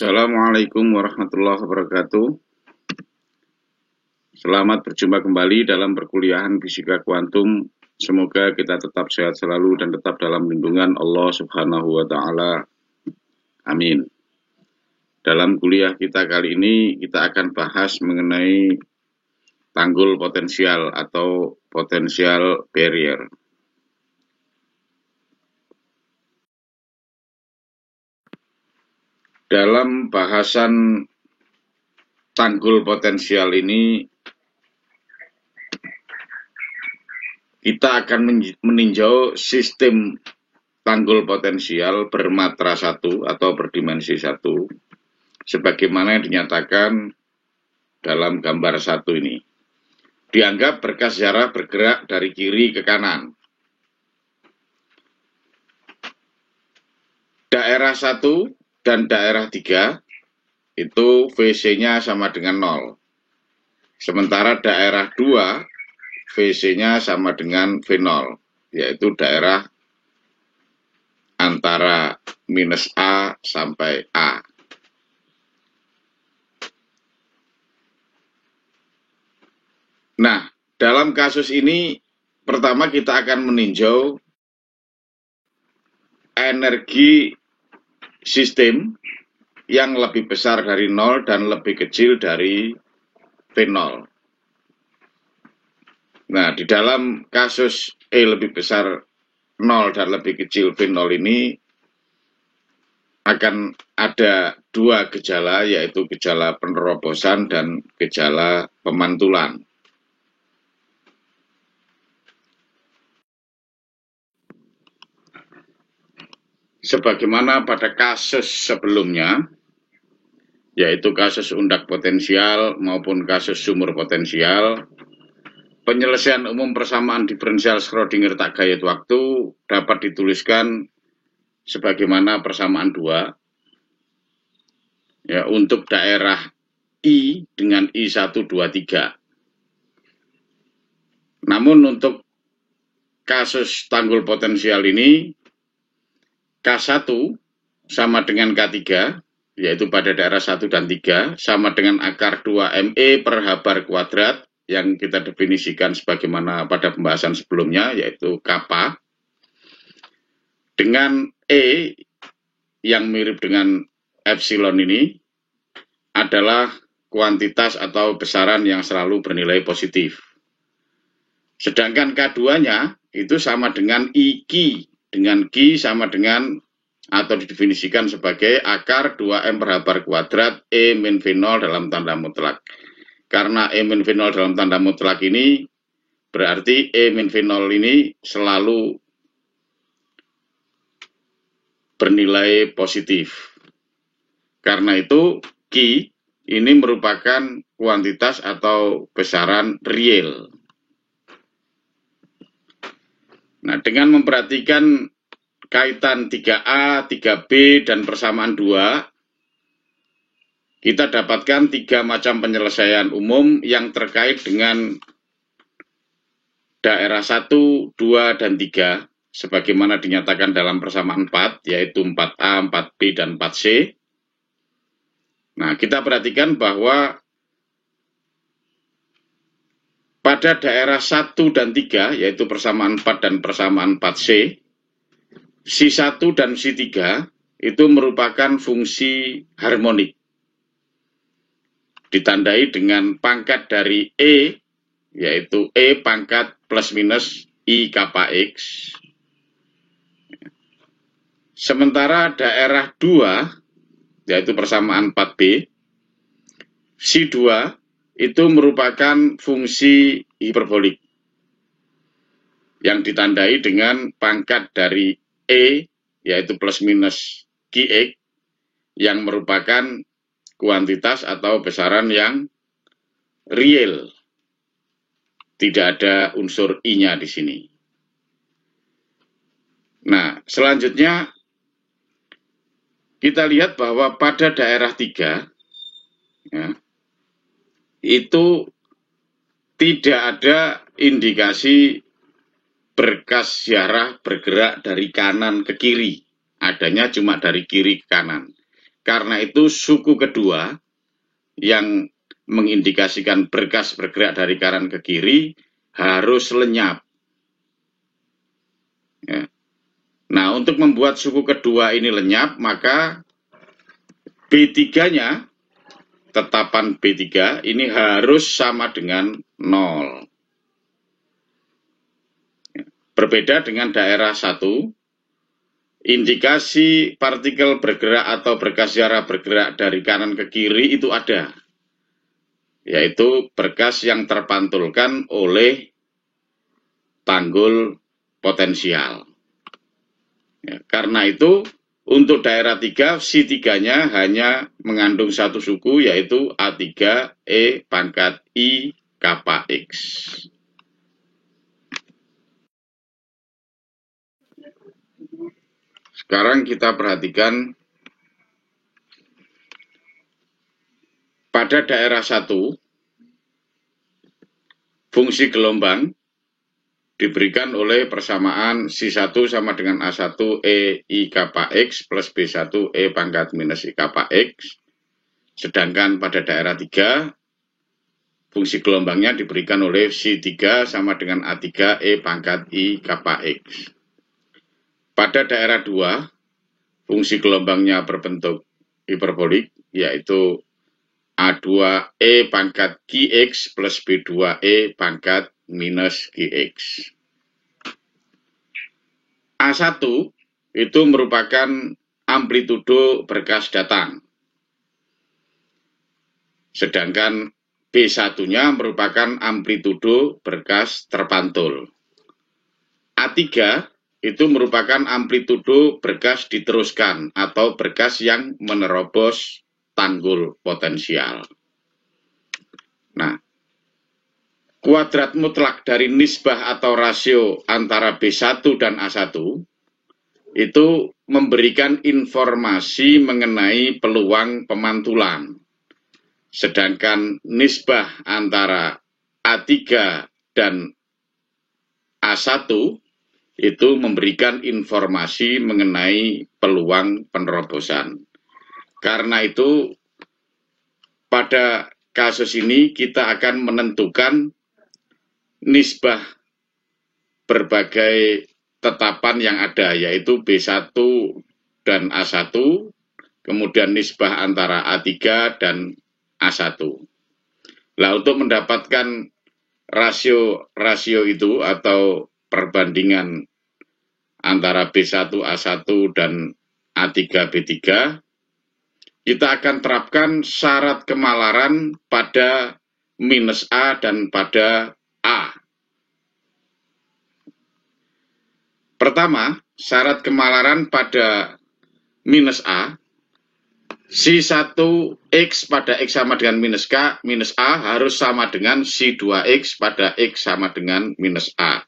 Assalamualaikum warahmatullahi wabarakatuh. Selamat berjumpa kembali dalam perkuliahan fisika kuantum. Semoga kita tetap sehat selalu dan tetap dalam lindungan Allah Subhanahu wa Ta'ala. Amin. Dalam kuliah kita kali ini, kita akan bahas mengenai tanggul potensial atau potential barrier. Dalam bahasan tanggul potensial ini, kita akan meninjau sistem tanggul potensial bermatra 1 atau berdimensi 1, sebagaimana dinyatakan dalam gambar 1 ini. Dianggap berkas sejarah bergerak dari kiri ke kanan. Daerah 1 dan daerah 3 itu VC-nya sama dengan 0. Sementara daerah 2 VC-nya sama dengan V0, yaitu daerah antara minus A sampai A. Nah, dalam kasus ini, pertama kita akan meninjau energi sistem yang lebih besar dari 0 dan lebih kecil dari V0. Nah, di dalam kasus E lebih besar 0 dan lebih kecil V0 ini akan ada dua gejala, yaitu gejala penerobosan dan gejala pemantulan. Sebagaimana pada kasus sebelumnya, yaitu kasus undak potensial maupun kasus sumur potensial, penyelesaian umum persamaan diferensial Schrödinger tak gayet waktu dapat dituliskan sebagaimana persamaan 2. Ya, untuk daerah I dengan I1, 2, 3. Namun untuk kasus tanggul potensial ini, K1 sama dengan K3, yaitu pada daerah 1 dan 3, sama dengan akar 2ME per H bar kuadrat, yang kita definisikan sebagaimana pada pembahasan sebelumnya, yaitu kappa, dengan E yang mirip dengan epsilon ini adalah kuantitas atau besaran yang selalu bernilai positif. Sedangkan K2-nya itu sama dengan IQ, dengan Q sama dengan atau didefinisikan sebagai akar 2M per H bar kuadrat E min V0 dalam tanda mutlak. Karena E min V0 dalam tanda mutlak ini berarti E min V0 ini selalu bernilai positif. Karena itu Q ini merupakan kuantitas atau besaran real. Nah, dengan memperhatikan kaitan 3A, 3B, dan persamaan 2, kita dapatkan 3 macam penyelesaian umum yang terkait dengan daerah 1, 2, dan 3, sebagaimana dinyatakan dalam persamaan 4, yaitu 4A, 4B, dan 4C. Nah, kita perhatikan bahwa pada daerah 1 dan 3, yaitu persamaan 4 dan persamaan 4C, C1 dan C3 itu merupakan fungsi harmonik. Ditandai dengan pangkat dari E, yaitu E pangkat plus minus I kappa X. Sementara daerah 2, yaitu persamaan 4B, C2 itu merupakan fungsi hiperbolik yang ditandai dengan pangkat dari E, yaitu plus minus Qx, yang merupakan kuantitas atau besaran yang real. Tidak ada unsur I-nya di sini. Nah, selanjutnya kita lihat bahwa pada daerah 3, ya, itu tidak ada indikasi berkas ziarah bergerak dari kanan ke kiri. Adanya cuma dari kiri ke kanan. karena itu suku kedua yang mengindikasikan berkas bergerak dari kanan ke kiri harus lenyap. Ya. Nah, untuk membuat suku kedua ini lenyap, maka B3-nya, tetapan B3 ini harus sama dengan 0. Berbeda dengan daerah 1, indikasi partikel bergerak atau berkas sejarah bergerak dari kanan ke kiri itu ada, yaitu berkas yang terpantulkan oleh tanggul potensial. Ya, karena itu, untuk daerah 3, si 3-nya hanya mengandung satu suku, yaitu A3 E pangkat I kappa X. Sekarang kita perhatikan pada daerah 1, fungsi gelombang diberikan oleh persamaan C1 sama dengan A1 E I kappa X plus B1 E pangkat minus I kappa X. Sedangkan pada daerah 3, fungsi gelombangnya diberikan oleh C3 sama dengan A3 E pangkat I kappa X. Pada daerah 2, fungsi gelombangnya berbentuk hiperbolik, yaitu A2 E pangkat QX plus B2 E pangkat minus QX. A1 itu merupakan amplitudo berkas datang. Sedangkan B1-nya merupakan amplitudo berkas terpantul. A3 itu merupakan amplitudo berkas diteruskan atau berkas yang menerobos tanggul potensial. Nah, kuadrat mutlak dari nisbah atau rasio antara B1 dan A1 itu memberikan informasi mengenai peluang pemantulan. Sedangkan nisbah antara A3 dan A1 itu memberikan informasi mengenai peluang penerobosan. Karena itu, pada kasus ini kita akan menentukan nisbah berbagai tetapan yang ada, yaitu B1 dan A1, kemudian nisbah antara A3 dan A1. Nah, untuk mendapatkan rasio itu atau perbandingan antara B1 A1 dan A3 B3, kita akan terapkan syarat kemalaran pada minus A dan pada A. Pertama, syarat kemalaran pada minus A, C1X pada X sama dengan minus A harus sama dengan C2X pada X sama dengan minus A.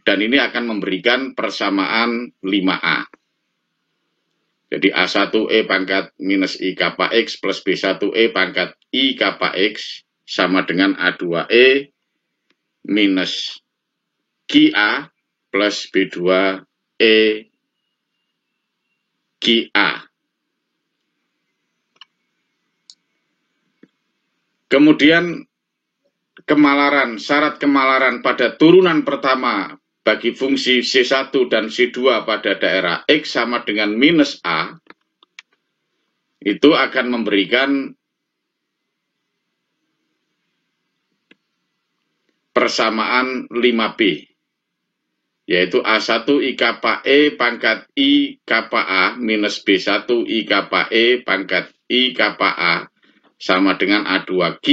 Dan ini akan memberikan persamaan 5A. Jadi A1E pangkat minus I kappa X plus B1E pangkat I kappa X sama dengan A2E minus QA plus B2E QA. Kemudian syarat kemalaran pada turunan pertama bagi fungsi C1 dan C2 pada daerah X sama dengan minus A, itu akan memberikan persamaan 5B, yaitu A1 I kappa E pangkat I kappa A minus B1 I kappa E pangkat I kappa A sama dengan A2 Q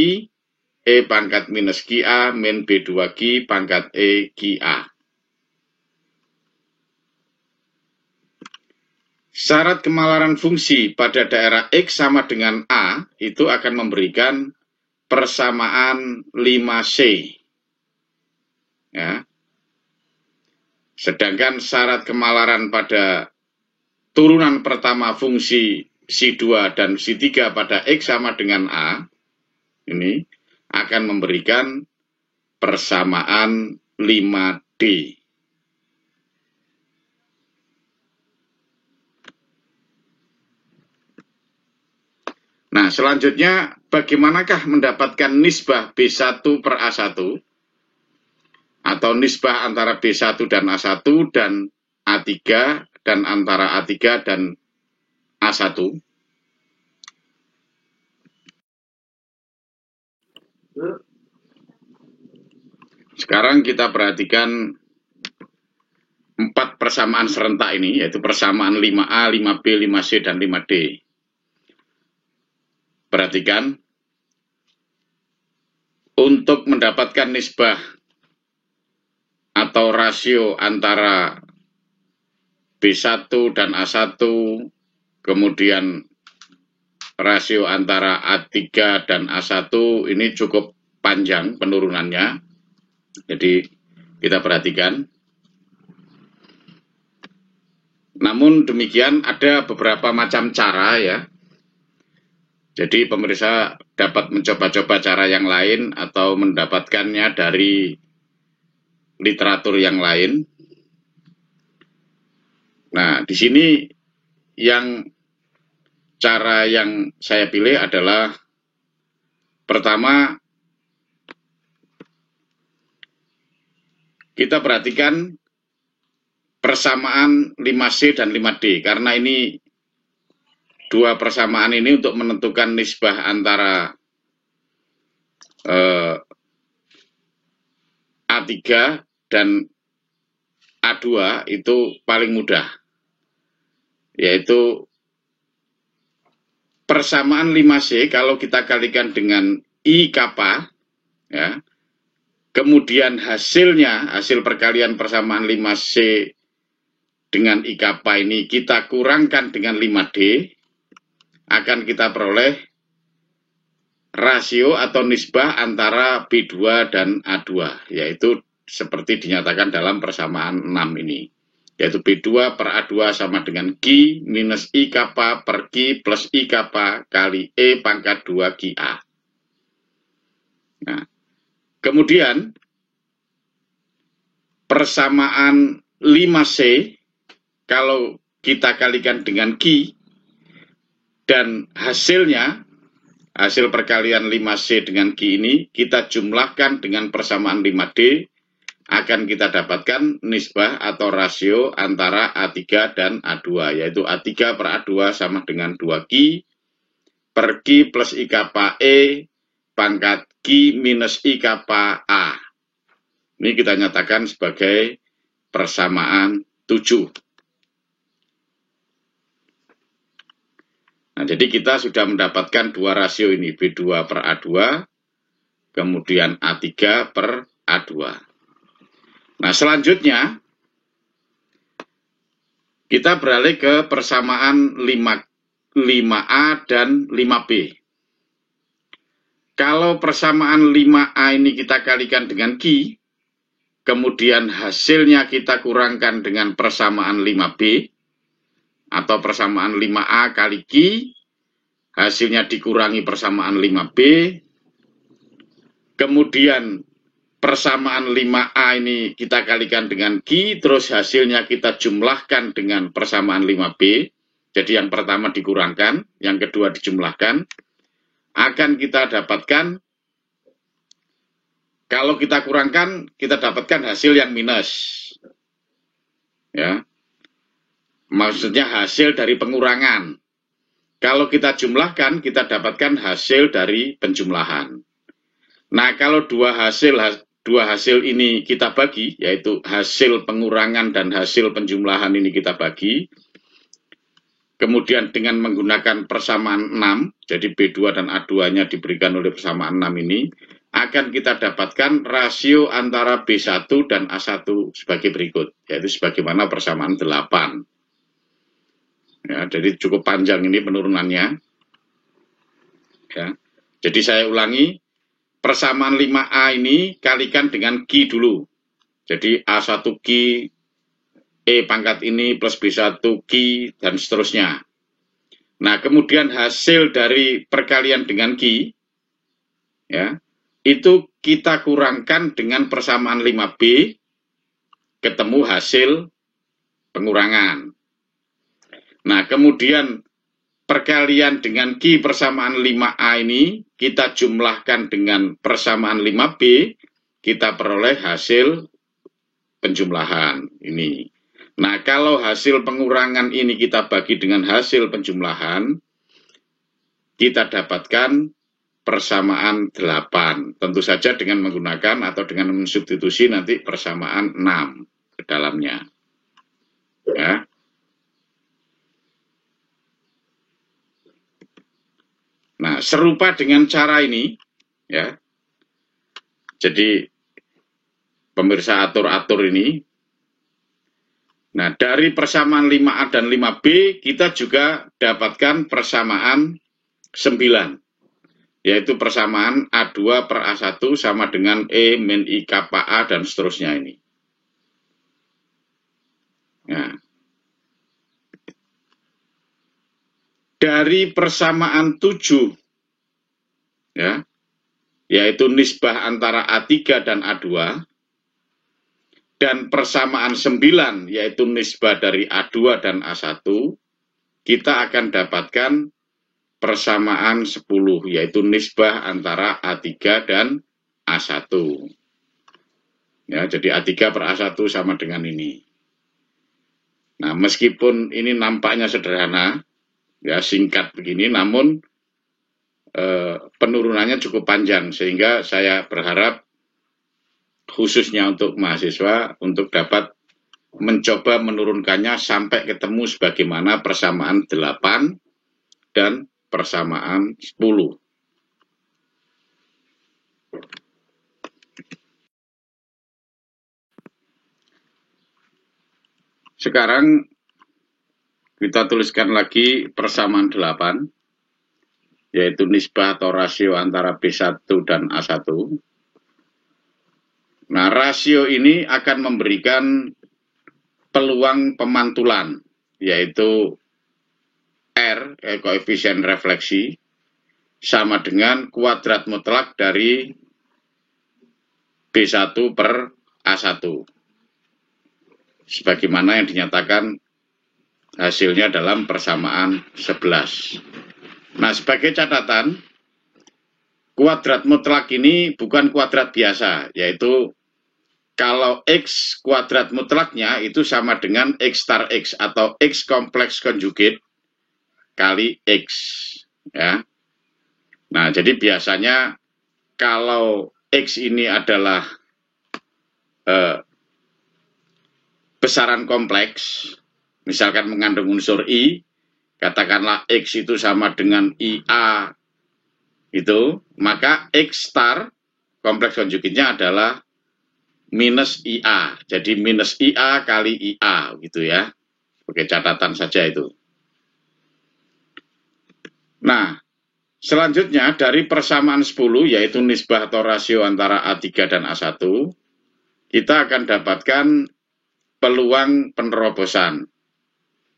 E pangkat minus QA min B2 Q pangkat E QA. Syarat kemalaran fungsi pada daerah X sama dengan A itu akan memberikan persamaan 5C. Ya. Sedangkan syarat kemalaran pada turunan pertama fungsi C2 dan C3 pada X sama dengan A, ini akan memberikan persamaan 5D. Nah, selanjutnya bagaimanakah mendapatkan nisbah B1 per A1 atau nisbah antara B1 dan A1 dan A3 dan antara A3 dan A1? Sekarang kita perhatikan 4 persamaan serentak ini, yaitu persamaan 5A, 5B, 5C, dan 5D. Perhatikan, untuk mendapatkan nisbah atau rasio antara B1 dan A1, kemudian rasio antara A3 dan A1 ini cukup panjang penurunannya. Jadi kita perhatikan. Namun demikian ada beberapa macam cara ya. Jadi pemirsa dapat mencoba-coba cara yang lain atau mendapatkannya dari literatur yang lain. Nah, di sini cara yang saya pilih adalah pertama, kita perhatikan persamaan 5C dan 5D, karena ini dua persamaan ini untuk menentukan nisbah antara A3 dan A2 itu paling mudah, yaitu persamaan 5C kalau kita kalikan dengan I kappa, ya, kemudian hasil perkalian persamaan 5C dengan I kappa ini kita kurangkan dengan 5D, akan kita peroleh rasio atau nisbah antara B2 dan A2, yaitu seperti dinyatakan dalam persamaan 6 ini, yaitu B2 per A2 sama dengan Q minus I kappa per Q plus I kappa kali E pangkat 2 QA. Nah, kemudian persamaan 5C kalau kita kalikan dengan Q dan hasil perkalian 5C dengan Q ini kita jumlahkan dengan persamaan 5D, akan kita dapatkan nisbah atau rasio antara A3 dan A2, yaitu A3 per A2 sama dengan 2Q per Q plus I kappa E pangkat Q minus I kappa A. Ini kita nyatakan sebagai persamaan 7. Nah, jadi kita sudah mendapatkan dua rasio ini, B2 per A2, kemudian A3 per A2. Nah, selanjutnya, kita beralih ke persamaan 5A dan 5B. Kalau persamaan 5A ini kita kalikan dengan Q, kemudian hasilnya kita kurangkan dengan persamaan 5B, atau persamaan 5A kali Q, hasilnya dikurangi persamaan 5B, kemudian persamaan 5A ini kita kalikan dengan Q, terus hasilnya kita jumlahkan dengan persamaan 5B, jadi yang pertama dikurangkan, yang kedua dijumlahkan, akan kita dapatkan, kalau kita kurangkan, kita dapatkan hasil yang minus. Ya. Maksudnya hasil dari pengurangan. Kalau kita jumlahkan, kita dapatkan hasil dari penjumlahan. Nah, kalau dua hasil ini kita bagi, yaitu hasil pengurangan dan hasil penjumlahan ini kita bagi, kemudian dengan menggunakan persamaan 6, jadi B2 dan A2-nya diberikan oleh persamaan 6 ini, akan kita dapatkan rasio antara B1 dan A1 sebagai berikut, yaitu sebagaimana persamaan 8. Ya, jadi cukup panjang ini penurunannya. Ya. Jadi saya ulangi, persamaan 5A ini kalikan dengan Q dulu. Jadi A1Q, E pangkat ini plus B1Q, dan seterusnya. Nah, kemudian hasil dari perkalian dengan Q, ya, itu kita kurangkan dengan persamaan 5B, ketemu hasil pengurangan. Nah, kemudian perkalian dengan Q persamaan 5A ini, kita jumlahkan dengan persamaan 5B, kita peroleh hasil penjumlahan ini. Nah, kalau hasil pengurangan ini kita bagi dengan hasil penjumlahan, kita dapatkan persamaan 8. Tentu saja dengan menggunakan atau dengan mensubstitusi nanti persamaan 6 ke dalamnya. Ya. Nah, serupa dengan cara ini, ya. Jadi, pemirsa atur-atur ini. Nah, dari persamaan 5A dan 5B, kita juga dapatkan persamaan 9. Yaitu persamaan A2 per A1 sama dengan E min I kappa A dan seterusnya ini. Nah, dari persamaan 7, ya, yaitu nisbah antara A3 dan A2, dan persamaan 9, yaitu nisbah dari A2 dan A1, kita akan dapatkan persamaan 10, yaitu nisbah antara A3 dan A1. Ya, jadi A3 per A1 sama dengan ini. Nah, meskipun ini nampaknya sederhana, ya singkat begini, namun penurunannya cukup panjang, sehingga saya berharap khususnya untuk mahasiswa untuk dapat mencoba menurunkannya sampai ketemu sebagaimana persamaan 8 dan persamaan 10. Sekarang kita tuliskan lagi persamaan 8, yaitu nisbah atau rasio antara B1 dan A1. Nah, rasio ini akan memberikan peluang pemantulan, yaitu R, koefisien refleksi, sama dengan kuadrat mutlak dari B1 per A1. Sebagaimana yang dinyatakan hasilnya dalam persamaan 11. Nah, sebagai catatan, kuadrat mutlak ini bukan kuadrat biasa, yaitu kalau X kuadrat mutlaknya itu sama dengan X star X atau X kompleks konjugate kali X. Ya. Nah, jadi biasanya kalau X ini adalah besaran kompleks, misalkan mengandung unsur I, katakanlah X itu sama dengan IA itu, maka X star kompleks konjugatnya adalah minus IA. Jadi minus IA kali IA gitu ya. Oke, catatan saja itu. Nah, selanjutnya dari persamaan 10 yaitu nisbah atau rasio antara A3 dan A1, kita akan dapatkan peluang penerobosan,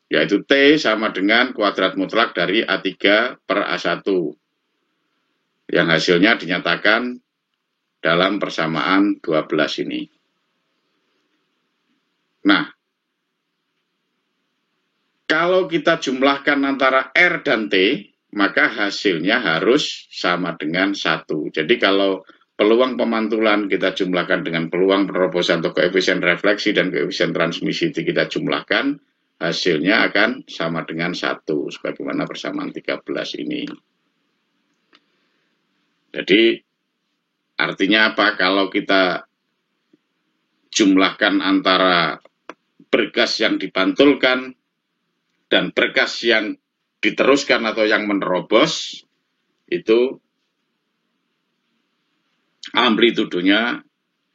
yaitu T sama dengan kuadrat mutlak dari A3 per A1, yang hasilnya dinyatakan dalam persamaan 12 ini. Nah, kalau kita jumlahkan antara R dan T, maka hasilnya harus sama dengan 1. Jadi kalau peluang pemantulan kita jumlahkan dengan peluang penerobosan atau koefisien refleksi dan koefisien transmisi kita jumlahkan, hasilnya akan sama dengan 1, sebagaimana persamaan 13 ini. Jadi, artinya apa? Kalau kita jumlahkan antara berkas yang dipantulkan dan berkas yang diteruskan atau yang menerobos, itu amplitudonya,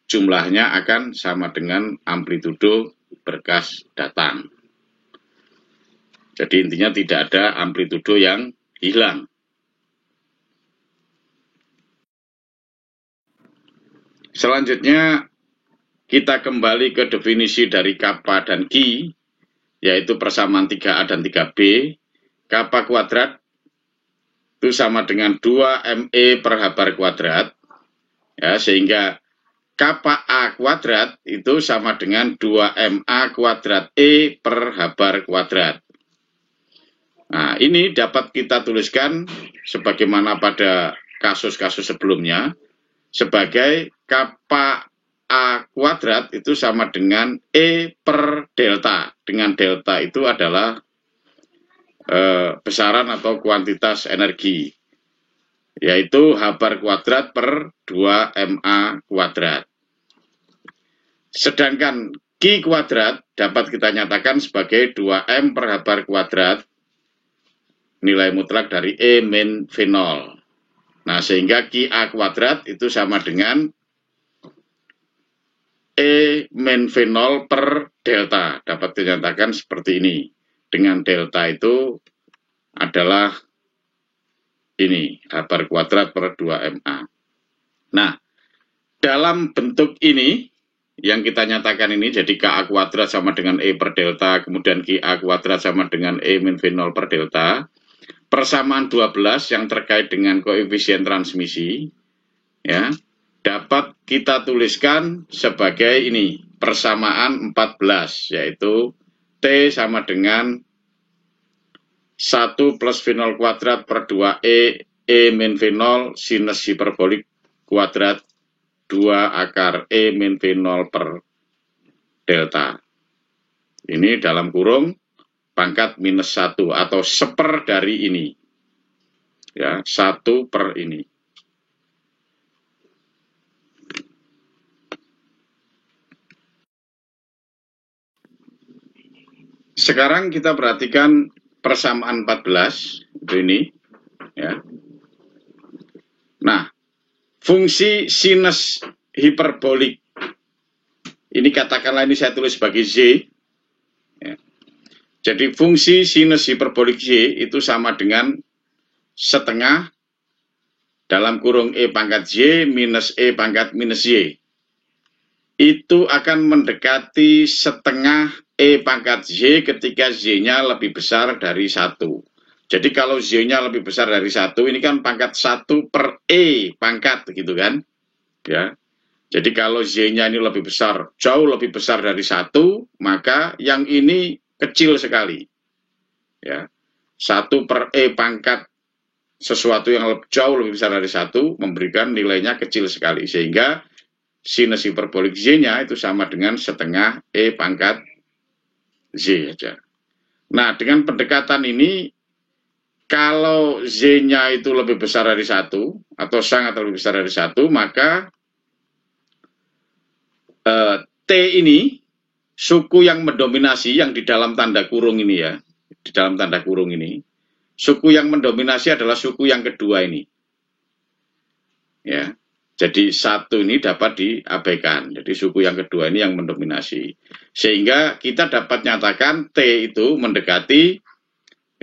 jumlahnya akan sama dengan amplitudo berkas datang. Jadi intinya tidak ada amplitudo yang hilang. Selanjutnya, kita kembali ke definisi dari kappa dan Q, yaitu persamaan 3A dan 3B. Kappa kuadrat itu sama dengan 2ME per H bar kuadrat, ya, sehingga kappa A kuadrat itu sama dengan 2MA kuadrat E per H bar kuadrat. Nah, ini dapat kita tuliskan sebagaimana pada kasus-kasus sebelumnya sebagai kappa A kuadrat itu sama dengan E per delta. Dengan delta itu adalah besaran atau kuantitas energi, yaitu H bar kuadrat per 2MA kuadrat. Sedangkan Q kuadrat dapat kita nyatakan sebagai 2M per H bar kuadrat, nilai mutlak dari E min V0. Nah, sehingga QA kuadrat itu sama dengan E min V0 per delta. Dapat dinyatakan seperti ini. Dengan delta itu adalah ini, H bar kuadrat per 2MA. Nah, dalam bentuk ini, yang kita nyatakan ini, jadi KA kuadrat sama dengan E per delta, kemudian QA kuadrat sama dengan E min V0 per delta, persamaan 12 yang terkait dengan koefisien transmisi, ya, dapat kita tuliskan sebagai ini, persamaan 14, yaitu T sama dengan 1 plus V0 kuadrat per 2E, E min V0 sinus hiperbolik kuadrat 2 akar E min V0 per delta. Ini dalam kurung pangkat minus 1 atau seper dari ini. Ya, 1 per ini. Sekarang kita perhatikan persamaan 14 itu ini, ya. Nah, fungsi sinus hiperbolik ini katakanlah ini saya tulis sebagai Z, ya. Jadi fungsi sinus hiperbolik Y itu sama dengan setengah dalam kurung E pangkat Y minus E pangkat minus Y. Itu akan mendekati setengah E pangkat Y ketika Y-nya lebih besar dari 1. Jadi kalau Y-nya lebih besar dari 1, ini kan pangkat 1 per E pangkat, gitu kan. Ya. Jadi kalau Y-nya ini lebih besar, jauh lebih besar dari 1, maka yang ini kecil sekali. Ya. 1 per E pangkat sesuatu yang jauh lebih besar dari 1 memberikan nilainya kecil sekali. Sehingga sinus hiperbolik Z-nya itu sama dengan setengah E pangkat Z aja. Nah, dengan pendekatan ini, kalau Z-nya itu lebih besar dari 1, atau sangat lebih besar dari 1, maka T ini, suku yang mendominasi, yang di dalam tanda kurung ini ya, di dalam tanda kurung ini, suku yang mendominasi adalah suku yang kedua ini. Ya. Jadi 1 ini dapat diabaikan. Jadi suku yang kedua ini yang mendominasi. Sehingga kita dapat nyatakan T itu mendekati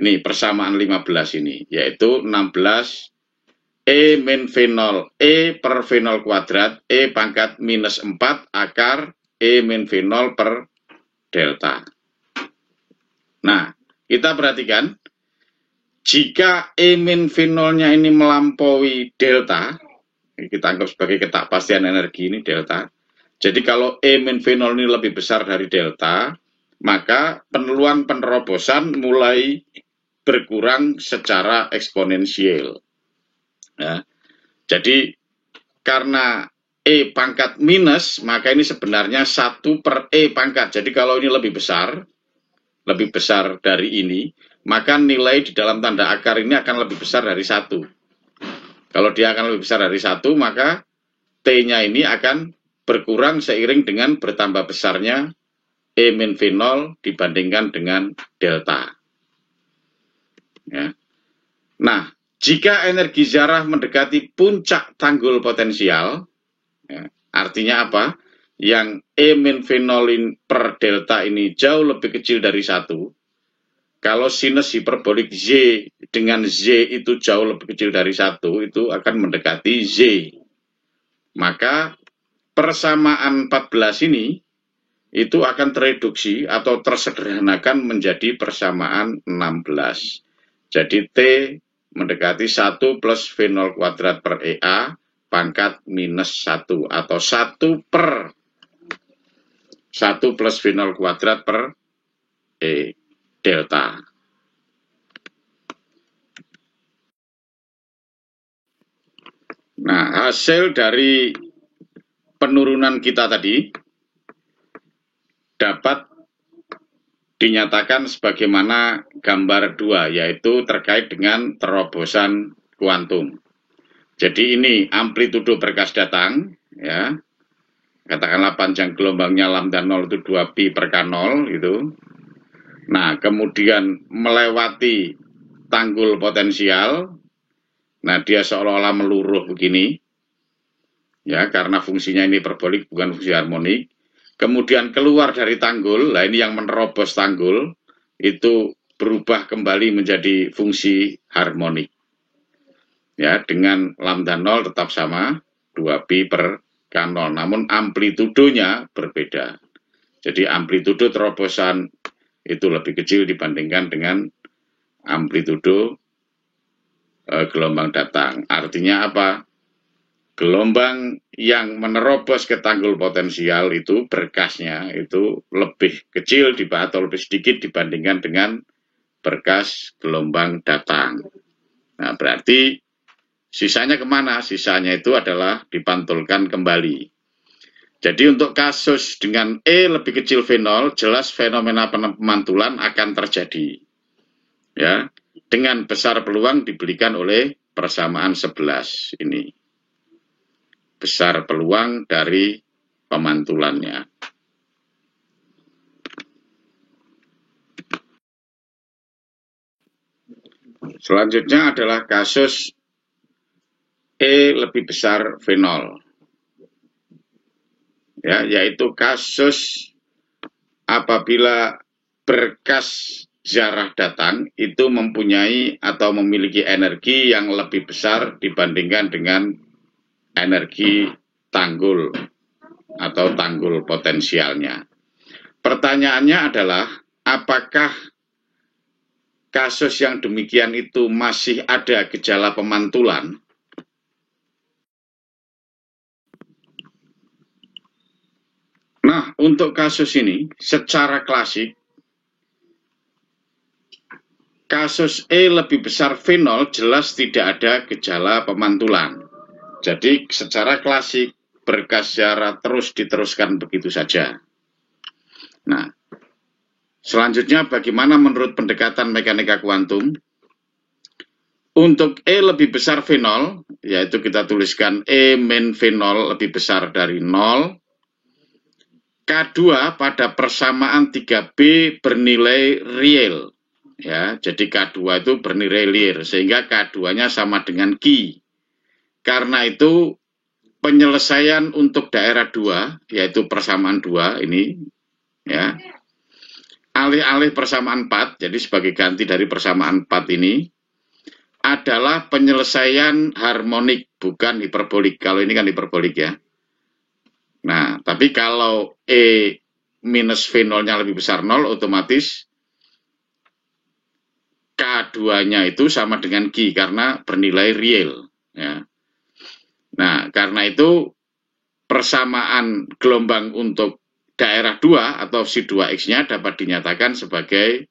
ini persamaan 15 ini, yaitu 16 E min V0 E per V0 kuadrat E pangkat minus 4 akar E min V0 per delta. Nah, kita perhatikan, jika E min V0-nya ini melampaui delta, kita anggap sebagai ketidakpastian energi ini delta. Jadi kalau E min V0 ini lebih besar dari delta, maka peneluan penerobosan mulai berkurang secara eksponensial. Ya. Jadi karena E pangkat minus, maka ini sebenarnya 1 per E pangkat. Jadi kalau ini lebih besar dari ini, maka nilai di dalam tanda akar ini akan lebih besar dari 1. Kalau dia akan lebih besar dari 1, maka T-nya ini akan berkurang seiring dengan bertambah besarnya E min V0 dibandingkan dengan delta. Ya. Nah, jika energi zarah mendekati puncak tanggul potensial, ya, artinya apa? Yang E min V0 per delta ini jauh lebih kecil dari 1, kalau sinus hiperbolik Z dengan Z itu jauh lebih kecil dari 1, itu akan mendekati Z. Maka persamaan 14 ini itu akan tereduksi atau tersederhanakan menjadi persamaan 16. Jadi T mendekati 1 plus V0 kuadrat per EA pangkat minus 1 atau 1 per 1 plus V0 kuadrat per E delta. Nah, hasil dari penurunan kita tadi dapat dinyatakan sebagaimana gambar 2, yaitu terkait dengan terobosan kuantum. Jadi ini amplitudo berkas datang, ya, katakanlah panjang gelombangnya lambda 0 itu 2pi per K0 itu. Nah, kemudian melewati tanggul potensial, nah dia seolah-olah meluruh begini, ya, karena fungsinya ini hiperbolik bukan fungsi harmonik. Kemudian keluar dari tanggul, nah ini yang menerobos tanggul, itu berubah kembali menjadi fungsi harmonik. Ya, dengan lambda 0 tetap sama, 2pi per K0, namun amplitudonya berbeda. Jadi amplitudo terobosan itu lebih kecil dibandingkan dengan amplitudo gelombang datang. Artinya apa? Gelombang yang menerobos ke tanggul potensial itu berkasnya itu lebih kecil atau lebih sedikit dibandingkan dengan berkas gelombang datang. Nah, berarti sisanya kemana? Sisanya itu adalah dipantulkan kembali. Jadi untuk kasus dengan E lebih kecil V0, jelas fenomena pemantulan akan terjadi. Ya, dengan besar peluang diberikan oleh persamaan 11 ini. Besar peluang dari pemantulannya. Selanjutnya adalah kasus E lebih besar V0. Ya, yaitu kasus apabila berkas zarah datang itu mempunyai atau memiliki energi yang lebih besar dibandingkan dengan energi tanggul atau tanggul potensialnya. Pertanyaannya adalah, apakah kasus yang demikian itu masih ada gejala pemantulan? Nah, untuk kasus ini, secara klasik, kasus E lebih besar V0 jelas tidak ada gejala pemantulan. Jadi, secara klasik, berkas zarah terus diteruskan begitu saja. Nah, selanjutnya bagaimana menurut pendekatan mekanika kuantum? Untuk E lebih besar V0, yaitu kita tuliskan E min V0 lebih besar dari 0, K2 pada persamaan 3B bernilai real. Ya, jadi K2 itu bernilai real, sehingga K2-nya sama dengan Q. Karena itu penyelesaian untuk daerah 2, yaitu persamaan 2 ini, ya, alih-alih persamaan 4, jadi sebagai ganti dari persamaan 4 ini, adalah penyelesaian harmonik, bukan hiperbolik. Kalau ini kan hiperbolik ya. Nah, tapi kalau E minus V0-nya lebih besar 0, otomatis K2-nya itu sama dengan Q, karena bernilai real. Ya. Nah, karena itu persamaan gelombang untuk daerah 2 atau C2X-nya dapat dinyatakan sebagai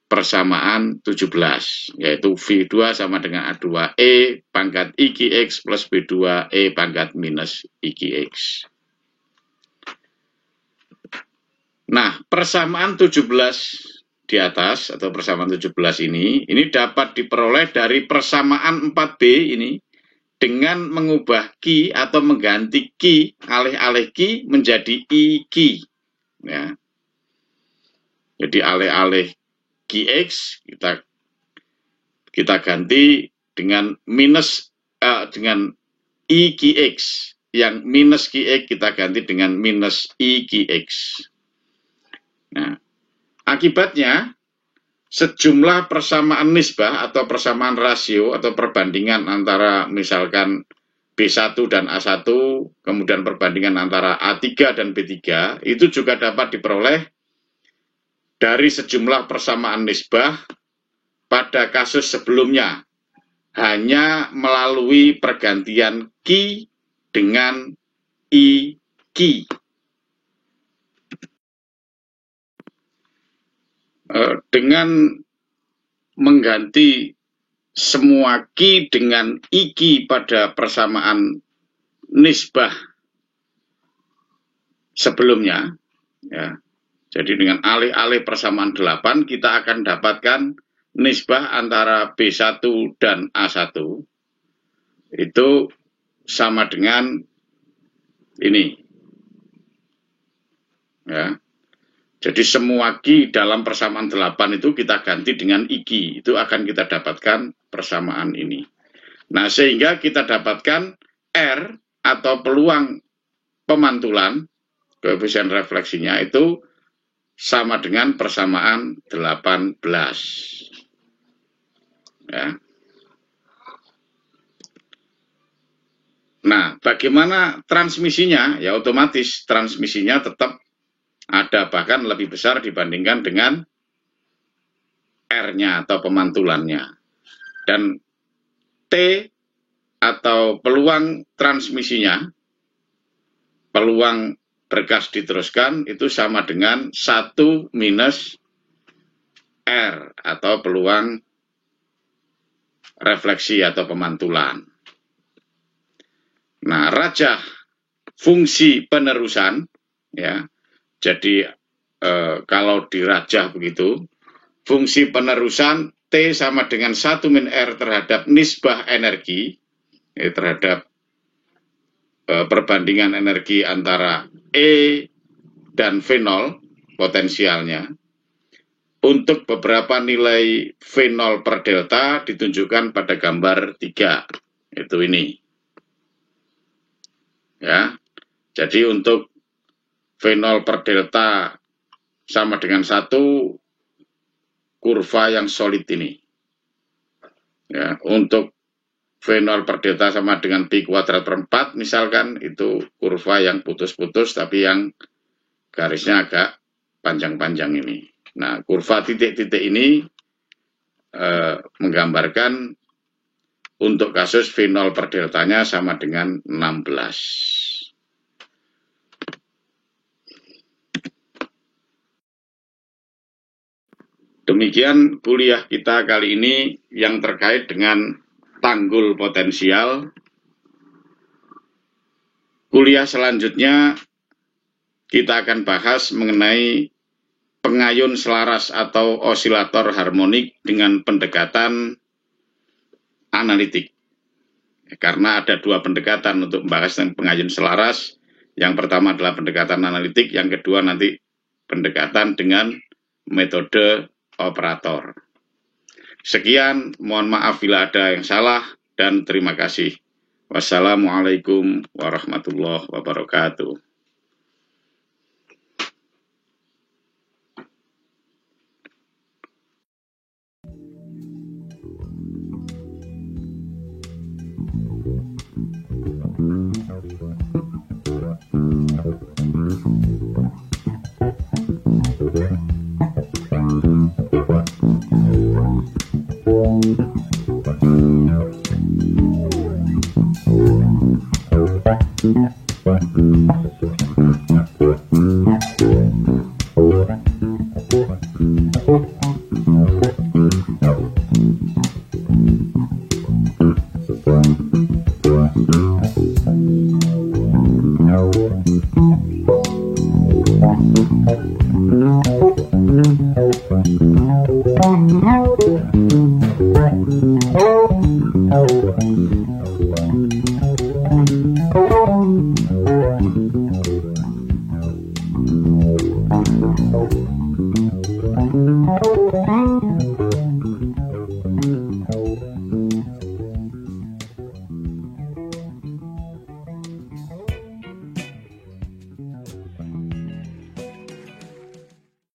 persamaan 17, yaitu V2 sama dengan A2E pangkat IQX plus B2E pangkat minus IQX. Nah, persamaan 17 di atas atau persamaan 17 ini dapat diperoleh dari persamaan 4B ini dengan mengubah Q atau mengganti Q alih-alih Q menjadi IQ. Ya. Jadi alih-alih QX kita ganti dengan minus dengan IQX, yang minus QX kita ganti dengan minus IQX. Nah, akibatnya sejumlah persamaan nisbah atau persamaan rasio atau perbandingan antara misalkan B1 dan A1, kemudian perbandingan antara A3 dan B3, itu juga dapat diperoleh dari sejumlah persamaan nisbah pada kasus sebelumnya, hanya melalui pergantian Q dengan IQ. Dengan mengganti semua Ki dengan Iki pada persamaan nisbah sebelumnya, ya. Jadi dengan alih-alih persamaan 8, kita akan dapatkan nisbah antara B1 dan A1 itu sama dengan ini. Ya. Jadi semua Ki dalam persamaan 8 itu kita ganti dengan Iki. Itu akan kita dapatkan persamaan ini. Nah, sehingga kita dapatkan R atau peluang pemantulan, koefisien refleksinya itu sama dengan persamaan 18. Ya. Nah, bagaimana transmisinya? Ya otomatis transmisinya tetap ada, bahkan lebih besar dibandingkan dengan R-nya atau pemantulannya. Dan T atau peluang transmisinya, peluang bergas diteruskan itu sama dengan 1 minus R atau peluang refleksi atau pemantulan. Nah, rajah fungsi penerusan, ya. Jadi kalau dirajah begitu, fungsi penerusan T sama dengan 1 min R terhadap nisbah energi, ya, terhadap perbandingan energi antara E dan V0 potensialnya. Untuk beberapa nilai V0 per delta ditunjukkan pada gambar 3, itu ini. Ya. Jadi untuk V0 per delta sama dengan 1, kurva yang solid ini. Ya, untuk V0 per delta sama dengan pi kuadrat per 4, misalkan itu kurva yang putus-putus tapi yang garisnya agak panjang-panjang ini. Nah, kurva titik-titik ini menggambarkan untuk kasus V0 per deltanya sama dengan 16. Demikian kuliah kita kali ini yang terkait dengan tanggul potensial. Kuliah selanjutnya kita akan bahas mengenai pengayun selaras atau osilator harmonik dengan pendekatan analitik. Karena ada 2 pendekatan untuk membahas tentang pengayun selaras. Yang pertama adalah pendekatan analitik, yang kedua nanti pendekatan dengan metode operator. Sekian, mohon maaf bila ada yang salah, dan terima kasih. Wassalamualaikum warahmatullahi wabarakatuh.